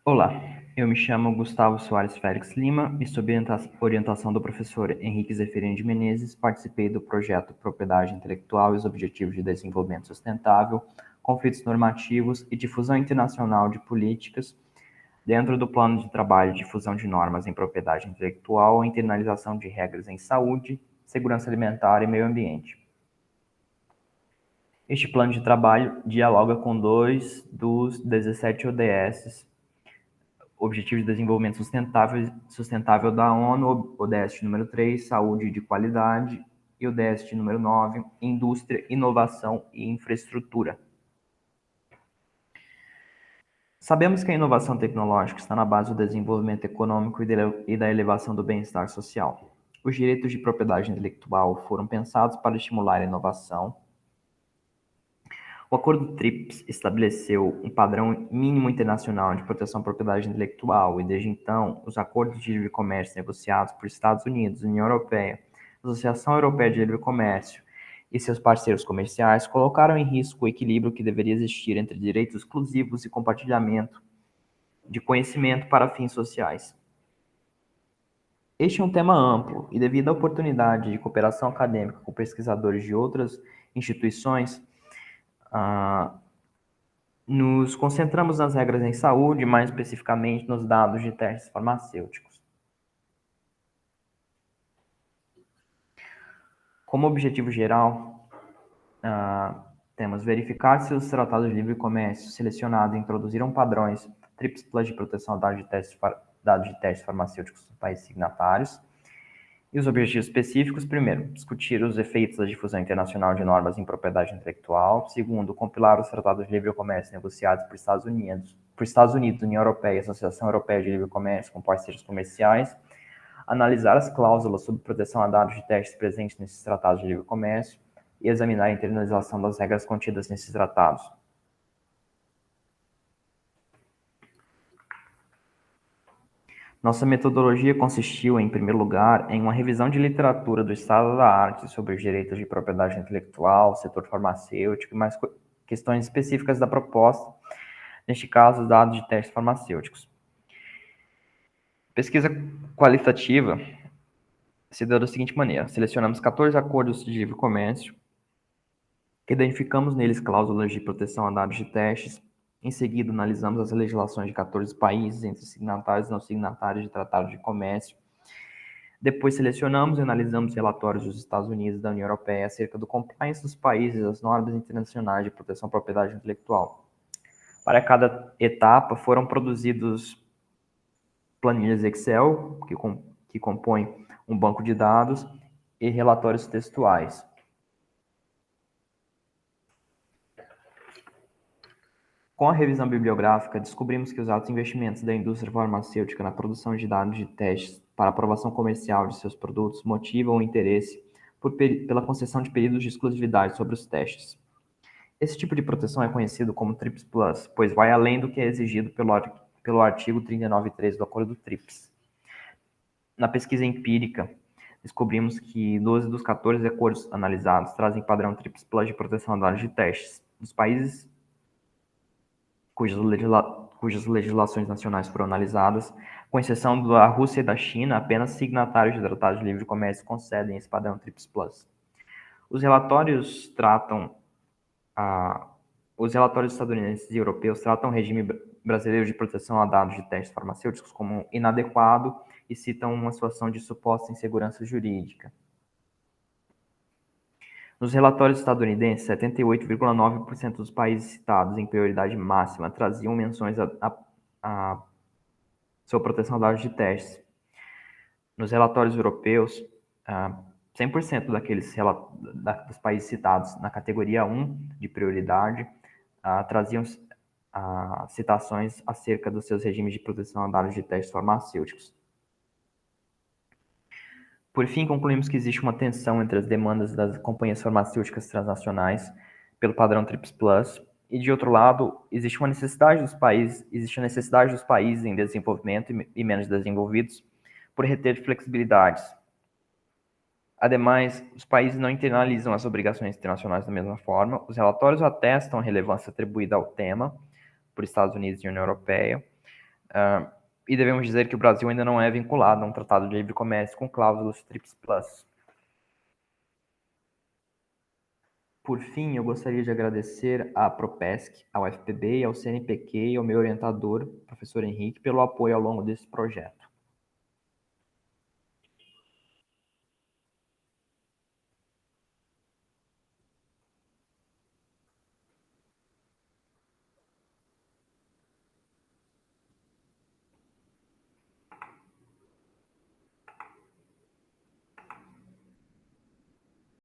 Olá, eu me chamo Gustavo Soares Félix Lima e, sob orientação do professor Henrique Zeferino de Menezes, participei do projeto Propriedade Intelectual e os Objetivos de Desenvolvimento Sustentável, Conflitos Normativos e Difusão Internacional de Políticas, dentro do Plano de Trabalho de Difusão de Normas em Propriedade Intelectual e Internalização de Regras em Saúde, Segurança Alimentar e Meio Ambiente. Este plano de trabalho dialoga com 2 dos 17 ODS, Objetivos de Desenvolvimento Sustentável da ONU, o ODS número 3, Saúde de Qualidade, e o ODS número 9, Indústria, Inovação e Infraestrutura. Sabemos que a inovação tecnológica está na base do desenvolvimento econômico e da elevação do bem-estar social. Os direitos de propriedade intelectual foram pensados para estimular a inovação. O Acordo TRIPS estabeleceu um padrão mínimo internacional de proteção à propriedade intelectual e, desde então, os acordos de livre comércio negociados por Estados Unidos, União Europeia, Associação Europeia de Livre Comércio e seus parceiros comerciais colocaram em risco o equilíbrio que deveria existir entre direitos exclusivos e compartilhamento de conhecimento para fins sociais. Este é um tema amplo e, devido à oportunidade de cooperação acadêmica com pesquisadores de outras instituições, nos concentramos nas regras em saúde, mais especificamente nos dados de testes farmacêuticos. Como objetivo geral, temos verificar se os tratados de livre comércio selecionados introduziram padrões TRIPS Plus de proteção a dados de testes farmacêuticos dos países signatários. E os objetivos específicos, primeiro, discutir os efeitos da difusão internacional de normas em propriedade intelectual. Segundo, compilar os tratados de livre comércio negociados por Estados Unidos, União Europeia e Associação Europeia de Livre Comércio com parceiros comerciais. Analisar as cláusulas sobre proteção a dados de testes presentes nesses tratados de livre comércio e examinar a internalização das regras contidas nesses tratados. Nossa metodologia consistiu, em primeiro lugar, em uma revisão de literatura do estado da arte sobre os direitos de propriedade intelectual, setor farmacêutico e mais questões específicas da proposta, neste caso, dados de testes farmacêuticos. Pesquisa qualitativa se deu da seguinte maneira: selecionamos 14 acordos de livre comércio, identificamos neles cláusulas de proteção a dados de testes. Em seguida, analisamos as legislações de 14 países, entre signatários e não signatários de tratados de comércio. Depois, selecionamos e analisamos relatórios dos Estados Unidos e da União Europeia acerca do compliance dos países às normas internacionais de proteção à propriedade intelectual. Para cada etapa, foram produzidos planilhas Excel, que compõem um banco de dados, e relatórios textuais. Com a revisão bibliográfica, descobrimos que os altos investimentos da indústria farmacêutica na produção de dados de testes para aprovação comercial de seus produtos motivam o interesse pela concessão de períodos de exclusividade sobre os testes. Esse tipo de proteção é conhecido como TRIPS Plus, pois vai além do que é exigido pelo artigo 39.3 do Acordo TRIPS. Na pesquisa empírica, descobrimos que 12 dos 14 acordos analisados trazem padrão TRIPS Plus de proteção a dados de testes. Nos países cujas legislações nacionais foram analisadas, com exceção da Rússia e da China, apenas signatários de tratados de livre comércio concedem esse padrão TRIPS Plus. Os relatórios estadunidenses e europeus tratam o regime brasileiro de proteção a dados de testes farmacêuticos como inadequado e citam uma situação de suposta insegurança jurídica. Nos relatórios estadunidenses, 78,9% dos países citados em prioridade máxima traziam menções a sua proteção a dados de testes. Nos relatórios europeus, 100% dos países citados na categoria 1 de prioridade traziam citações acerca dos seus regimes de proteção a dados de testes farmacêuticos. Por fim, concluímos que existe uma tensão entre as demandas das companhias farmacêuticas transnacionais pelo padrão TRIPS Plus e, de outro lado, existe a necessidade dos países em desenvolvimento e menos desenvolvidos por reter flexibilidades. Ademais, os países não internalizam as obrigações internacionais da mesma forma. Os relatórios atestam a relevância atribuída ao tema por Estados Unidos e União Europeia, E devemos dizer que o Brasil ainda não é vinculado a um tratado de livre comércio com cláusulas TRIPS+. Por fim, eu gostaria de agradecer à Propesc, ao FPB, ao CNPq e ao meu orientador, professor Henrique, pelo apoio ao longo desse projeto.